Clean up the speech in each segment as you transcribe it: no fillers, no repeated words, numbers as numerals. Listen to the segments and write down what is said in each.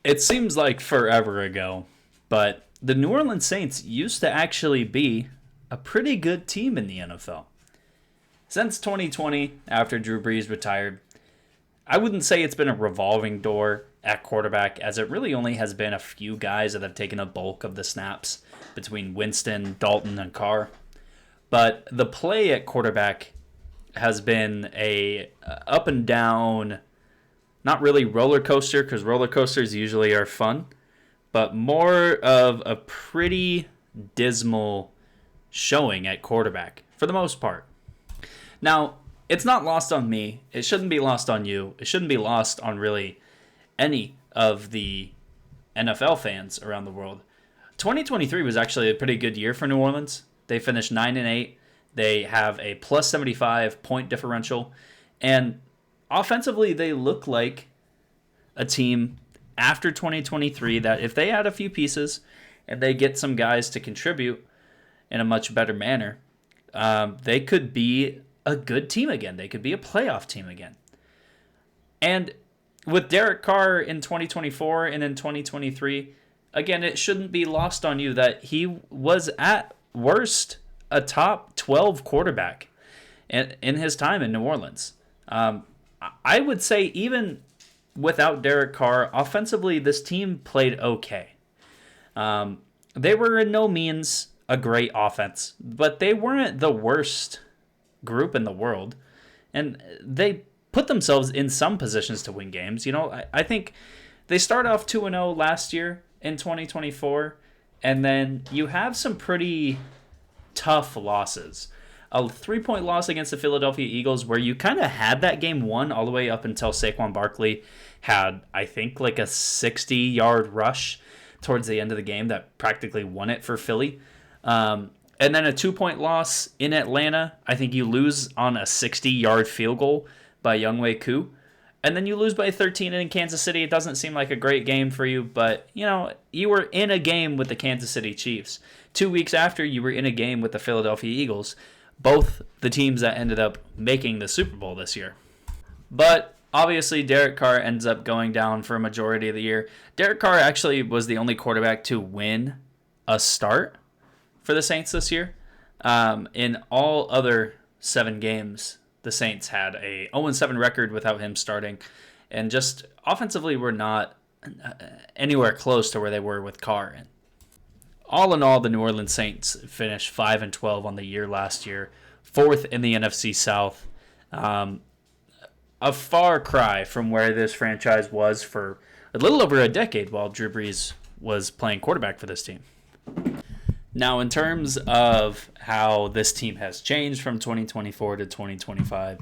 It seems like forever ago, but the New Orleans Saints used to actually be a pretty good team in the NFL. Since 2020, after Drew Brees retired, I wouldn't say it's been a revolving door at quarterback, as it really only has been a few guys that have taken a bulk of the snaps between Winston, Dalton, and Carr. But the play at quarterback has been a up and down, not really roller coaster, because roller coasters usually are fun, but more of a pretty dismal showing at quarterback for the most part. Now, it's not lost on me. It shouldn't be lost on you. It shouldn't be lost on really any of the NFL fans around the world. 2023 was actually a pretty good year for New Orleans. They finished 9-8. They have a plus 75 point differential, and offensively, they look like a team after 2023 that if they add a few pieces and they get some guys to contribute in a much better manner, they could be a good team again. They could be a playoff team again. And with Derek Carr in 2024 and in 2023, again, it shouldn't be lost on you that he was at worst a top 12 quarterback in his time in New Orleans. I would say even without Derek Carr, offensively, this team played okay. They were in no means a great offense, but they weren't the worst group in the world. And they put themselves in some positions to win games. You know, I think they start off 2-0 last year in 2024, and then you have some pretty tough losses. A 3-point loss against the Philadelphia Eagles where you kind of had that game won all the way up until Saquon Barkley had, I think, like a 60-yard rush towards the end of the game that practically won it for Philly. And then a 2-point loss in Atlanta. I think you lose on a 60-yard field goal by Younghoe Koo. And then you lose by 13 in Kansas City. It doesn't seem like a great game for you, but, you know, you were in a game with the Kansas City Chiefs. 2 weeks after, you were in a game with the Philadelphia Eagles, both the teams that ended up making the Super Bowl this year. But obviously, Derek Carr ends up going down for a majority of the year. Derek Carr actually was the only quarterback to win a start for the Saints this year. In all other 7 games, the Saints had a 0-7 record without him starting. And just offensively, were not anywhere close to where they were with Carr. And all in all, the New Orleans Saints finished 5-12 on the year last year, 4th in the NFC South. A far cry from where this franchise was for a little over a decade while Drew Brees was playing quarterback for this team. Now, in terms of how this team has changed from 2024 to 2025,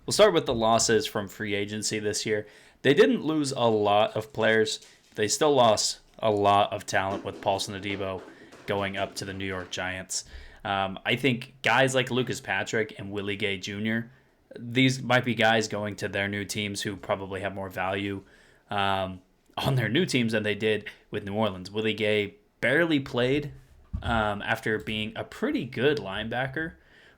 we'll start with the losses from free agency this year. They didn't lose a lot of players. They still lost a lot of talent with Paulson Adebo going up to the New York Giants. I think guys like Lucas Patrick and Willie Gay Jr., these might be guys going to their new teams who probably have more value on their new teams than they did with New Orleans. Willie Gay barely played after being a pretty good linebacker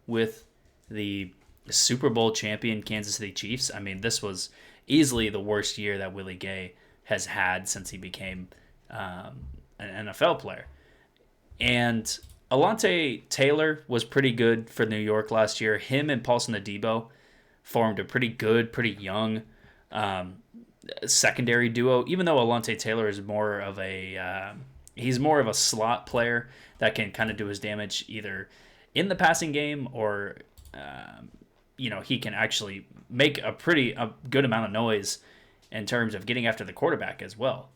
with the Super Bowl champion Kansas City Chiefs. I mean, this was easily the worst year that Willie Gay has had since he became an NFL player. And Alontae Taylor was pretty good for New York last year. Him and Paulson Adebo formed a pretty good, pretty young secondary duo, even though Alontae Taylor is more of a he's more of a slot player that can kind of do his damage either in the passing game or he can actually make a good amount of noise in terms of getting after the quarterback as well.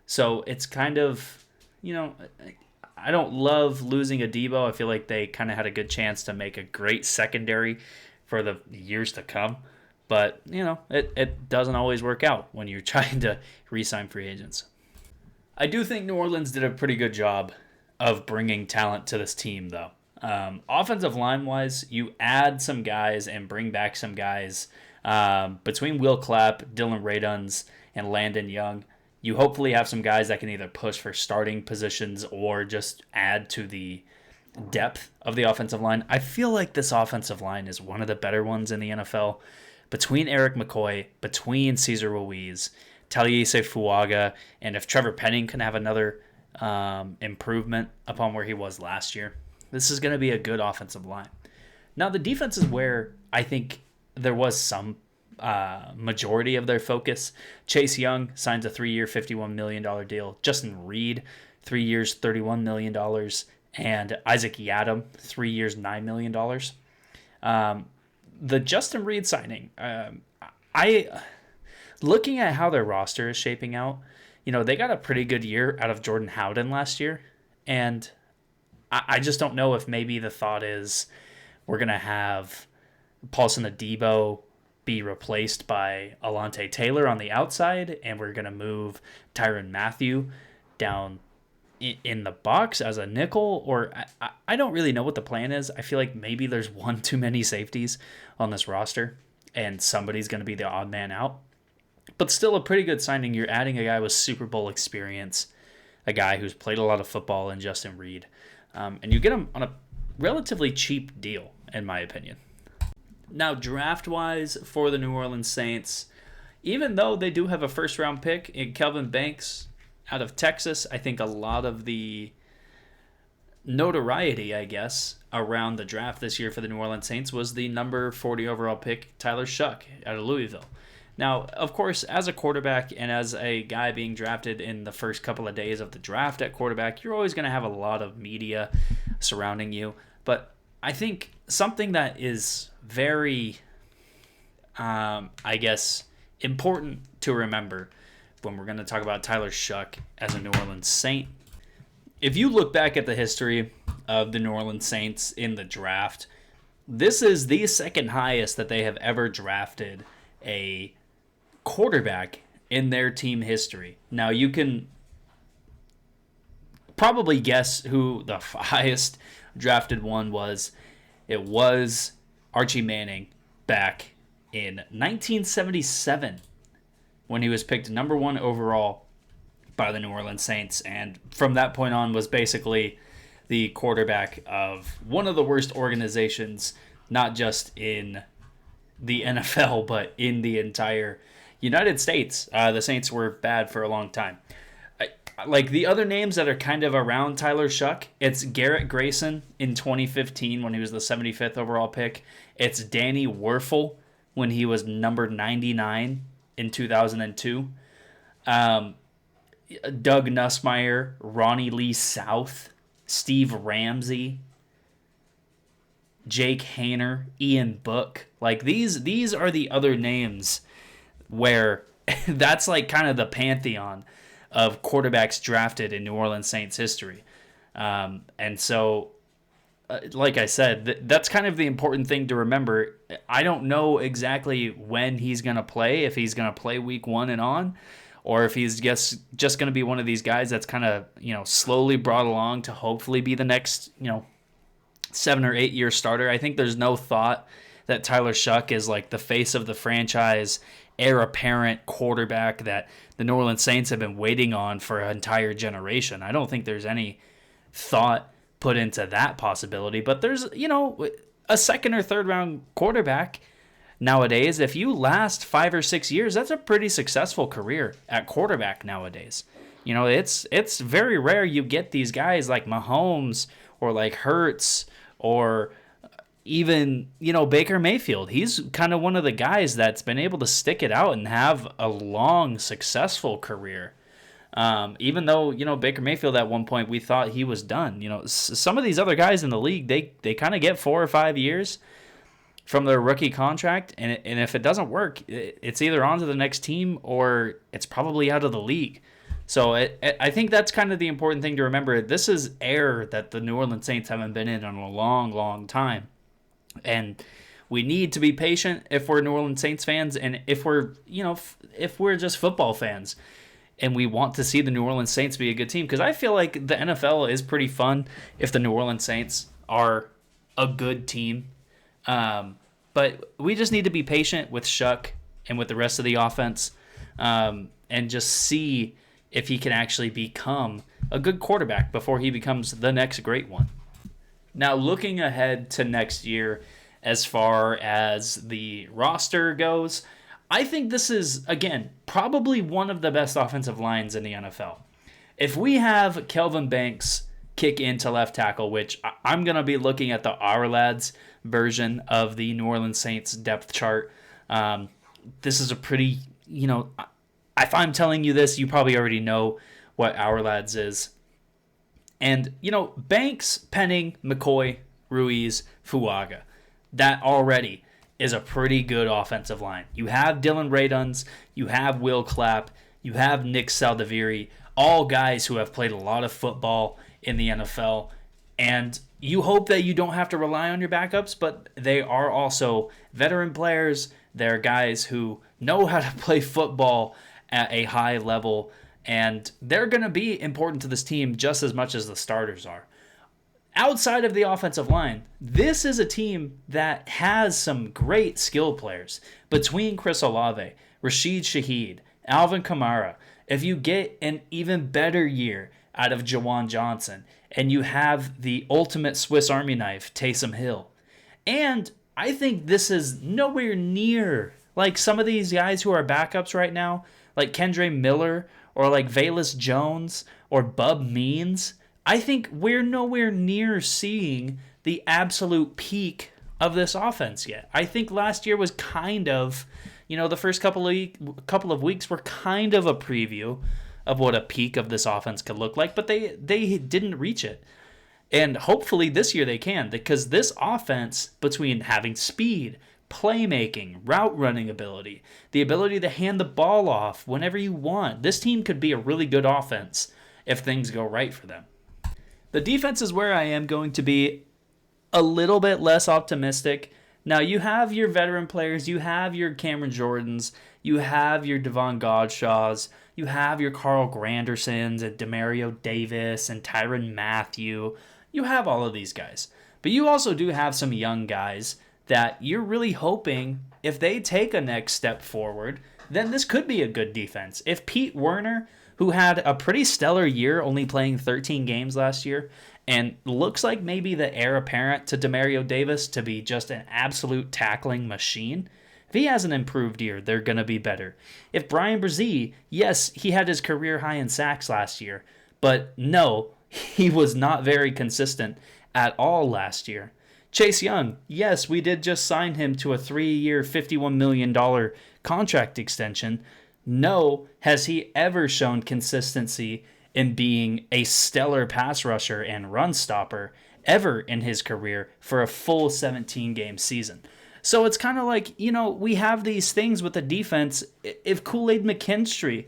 So it's kind of, I don't love losing Adebo. I feel like they kind of had a good chance to make a great secondary for the years to come. But, it doesn't always work out when you're trying to re-sign free agents. I do think New Orleans did a pretty good job of bringing talent to this team, though. Offensive line-wise, you add some guys and bring back some guys between Will Clapp, Dylan Raduns, and Landon Young. You hopefully have some guys that can either push for starting positions or just add to the depth of the offensive line. I feel like this offensive line is one of the better ones in the NFL. Between Eric McCoy, between Cesar Ruiz, Taliesin Fuaga, and if Trevor Penning can have another improvement upon where he was last year, this is going to be a good offensive line. Now, the defense is where I think there was some majority of their focus. Chase Young signs a 3-year, $51 million deal. Justin Reed, 3 years, $31 million. And Isaac Yiadom, 3 years, $9 million. The Justin Reed signing, looking at how their roster is shaping out, they got a pretty good year out of Jordan Howden last year. And I just don't know if maybe the thought is we're going to have Paulson Adebo be replaced by Alontae Taylor on the outside, and we're going to move Tyrann Mathieu down in the box as a nickel, or I don't really know what the plan is. I feel like maybe there's one too many safeties on this roster, and somebody's going to be the odd man out. But still a pretty good signing. You're adding a guy with Super Bowl experience, a guy who's played a lot of football in Justin Reed, and you get him on a relatively cheap deal, in my opinion. Now, draft-wise for the New Orleans Saints, even though they do have a first-round pick in Kelvin Banks out of Texas, I think a lot of the notoriety, I guess, around the draft this year for the New Orleans Saints was the number 40 overall pick, Tyler Shuck, out of Louisville. Now, of course, as a quarterback and as a guy being drafted in the first couple of days of the draft at quarterback, you're always going to have a lot of media surrounding you. But I think something that is very, important to remember when we're going to talk about Tyler Shuck as a New Orleans Saint. If you look back at the history of the New Orleans Saints in the draft, this is the second highest that they have ever drafted a quarterback in their team history. Now, you can probably guess who the highest drafted one was. It was Archie Manning back in 1977 when he was picked number 1 overall by the New Orleans Saints, and from that point on was basically the quarterback of one of the worst organizations, not just in the NFL, but in the entire United States. The Saints were bad for a long time. Like the other names that are kind of around Tyler Shuck, it's Garrett Grayson in 2015 when he was the 75th overall pick. It's Danny Werfel when he was number 99 in 2002. Doug Nussmeier, Ronnie Lee South, Steve Ramsey, Jake Haener, Ian Book. Like these are the other names where that's like kind of the pantheon of quarterbacks drafted in New Orleans Saints history. And so, like I said, that's kind of the important thing to remember. I don't know exactly when he's going to play, if he's going to play week 1 and on, or if he's just going to be one of these guys that's kind of, slowly brought along to hopefully be the next, 7 or 8 year starter. I think there's no thought that Tyler Shuck is like the face of the franchise, heir apparent quarterback that the New Orleans Saints have been waiting on for an entire generation. I don't think there's any thought put into that possibility, but there's, a second or third round quarterback nowadays. If you last 5 or 6 years, that's a pretty successful career at quarterback nowadays. It's very rare you get these guys like Mahomes or like Hurts or even, Baker Mayfield. He's kind of one of the guys that's been able to stick it out and have a long, successful career. Even though, Baker Mayfield at one point, we thought he was done. Some of these other guys in the league, they kind of get 4 or 5 years from their rookie contract. And if it doesn't work, it's either on to the next team or it's probably out of the league. So I think that's kind of the important thing to remember. This is air that the New Orleans Saints haven't been in a long, long time. And we need to be patient if we're New Orleans Saints fans, and if we're just football fans, and we want to see the New Orleans Saints be a good team, because I feel like the NFL is pretty fun if the New Orleans Saints are a good team. But we just need to be patient with Shuck and with the rest of the offense, and just see if he can actually become a good quarterback before he becomes the next great one. Now, looking ahead to next year, as far as the roster goes, I think this is, again, probably one of the best offensive lines in the NFL. If we have Kelvin Banks kick into left tackle, which I'm going to be looking at the Our Lads version of the New Orleans Saints depth chart. This is a pretty, if I'm telling you this, you probably already know what Our Lads is. And, Banks, Penning, McCoy, Ruiz, Fuaga. That already is a pretty good offensive line. You have Dylan Raduns, you have Will Clapp, you have Nick Saldiveri, all guys who have played a lot of football in the NFL. And you hope that you don't have to rely on your backups, but they are also veteran players. They're guys who know how to play football at a high level, and they're going to be important to this team just as much as the starters are. Outside of the offensive line, this is a team that has some great skill players. Between Chris Olave, Rashid Shaheed, Alvin Kamara, if you get an even better year out of Jawan Johnson, and you have the ultimate Swiss Army knife, Taysom Hill. And I think this is nowhere near like some of these guys who are backups right now, like Kendre Miller or like Velus Jones or Bub Means. I think we're nowhere near seeing the absolute peak of this offense yet. I think last year was kind of, the first couple of weeks were kind of a preview of what a peak of this offense could look like, but they didn't reach it. And hopefully this year they can, because this offense, between having speed, playmaking, route running ability, the ability to hand the ball off whenever you want, this team could be a really good offense if things go right for them. The defense is where I am going to be a little bit less optimistic. Now, you have your veteran players, you have your Cameron Jordans, you have your Devon Godshaws, you have your Carl Grandersons and Demario Davis and Tyrann Mathieu. You have all of these guys. But you also do have some young guys that you're really hoping if they take a next step forward, then this could be a good defense. If Pete Werner, who had a pretty stellar year, only playing 13 games last year, and looks like maybe the heir apparent to Demario Davis to be just an absolute tackling machine, if he has an improved year, they're going to be better. If Brian Brzee, yes, he had his career high in sacks last year, but no, he was not very consistent at all last year. Chase Young, yes, we did just sign him to a 3-year, $51 million contract extension. No, has he ever shown consistency in being a stellar pass rusher and run stopper ever in his career for a full 17-game season. So it's kind of like, we have these things with the defense. If Kool-Aid McKinstry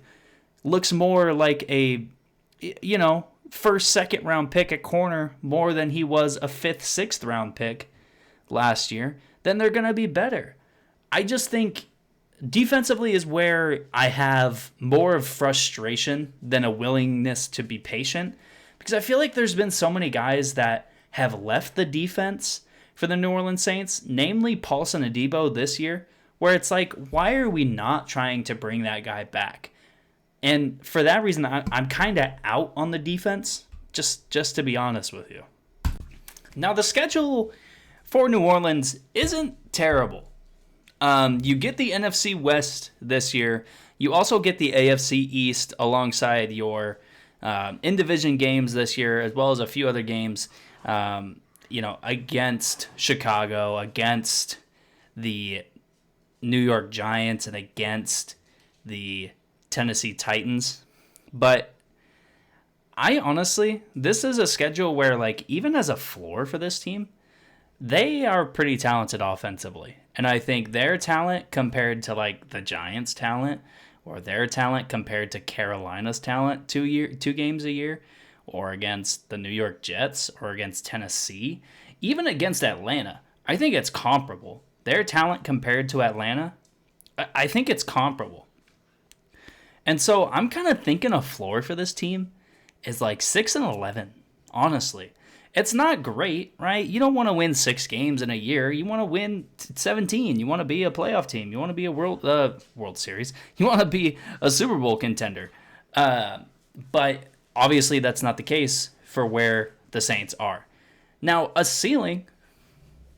looks more like a, first, second round pick at corner more than he was a 5th, 6th round pick last year, then they're going to be better. I just think defensively is where I have more of frustration than a willingness to be patient, because I feel like there's been so many guys that have left the defense for the New Orleans Saints, namely Paulson Adebo this year, where it's like, why are we not trying to bring that guy back? And for that reason, I'm kind of out on the defense, just to be honest with you. Now, the schedule for New Orleans isn't terrible. You get the NFC West this year. You also get the AFC East alongside your in-division games this year, as well as a few other games, against Chicago, against the New York Giants, and against the Tennessee Titans. But I honestly, this is a schedule where, even as a floor for this team, they are pretty talented offensively. And I think their talent compared to, the Giants' talent, or their talent compared to Carolina's talent 2 games a year, or against the New York Jets, or against Tennessee, even against Atlanta, I think it's comparable. Their talent compared to Atlanta, I think it's comparable. And so I'm kind of thinking a floor for this team is 6-11, honestly. It's not great, right? You don't want to win 6 games in a year. You want to win 17. You want to be a playoff team. You want to be a World Series. You want to be a Super Bowl contender. But obviously that's not the case for where the Saints are. Now, a ceiling,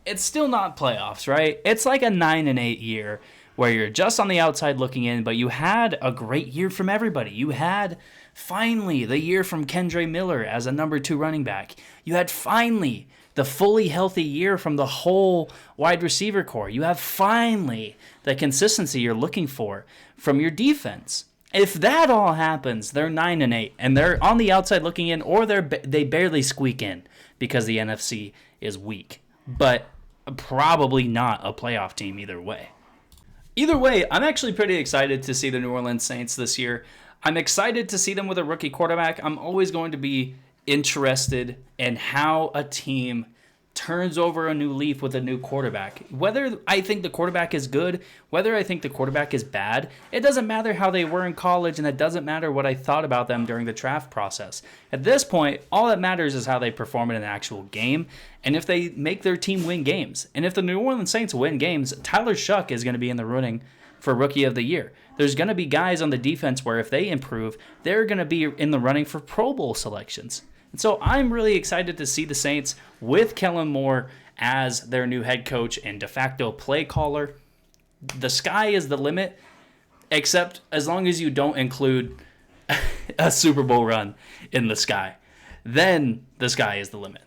it's still not playoffs, right? It's like a 9-8 year where you're just on the outside looking in, but you had a great year from everybody. You had finally the year from Kendre Miller as a number 2 running back. You had finally the fully healthy year from the whole wide receiver core. You have finally the consistency you're looking for from your defense. If that all happens, they're 9-8, and they're on the outside looking in, or they barely squeak in because the NFC is weak. But probably not a playoff team either way. Either way, I'm actually pretty excited to see the New Orleans Saints this year. I'm excited to see them with a rookie quarterback. I'm always going to be interested in how a team turns over a new leaf with a new quarterback. Whether I think the quarterback is good, whether I think the quarterback is bad, it doesn't matter how they were in college, and it doesn't matter what I thought about them during the draft process. At this point, all that matters is how they perform in an actual game, and if they make their team win games. And if the New Orleans Saints win games, Tyler Shuck is going to be in the running for Rookie of the Year. There's going to be guys on the defense where if they improve, they're going to be in the running for Pro Bowl selections. And so I'm really excited to see the Saints with Kellen Moore as their new head coach and de facto play caller. The sky is the limit, except as long as you don't include a Super Bowl run in the sky. Then the sky is the limit.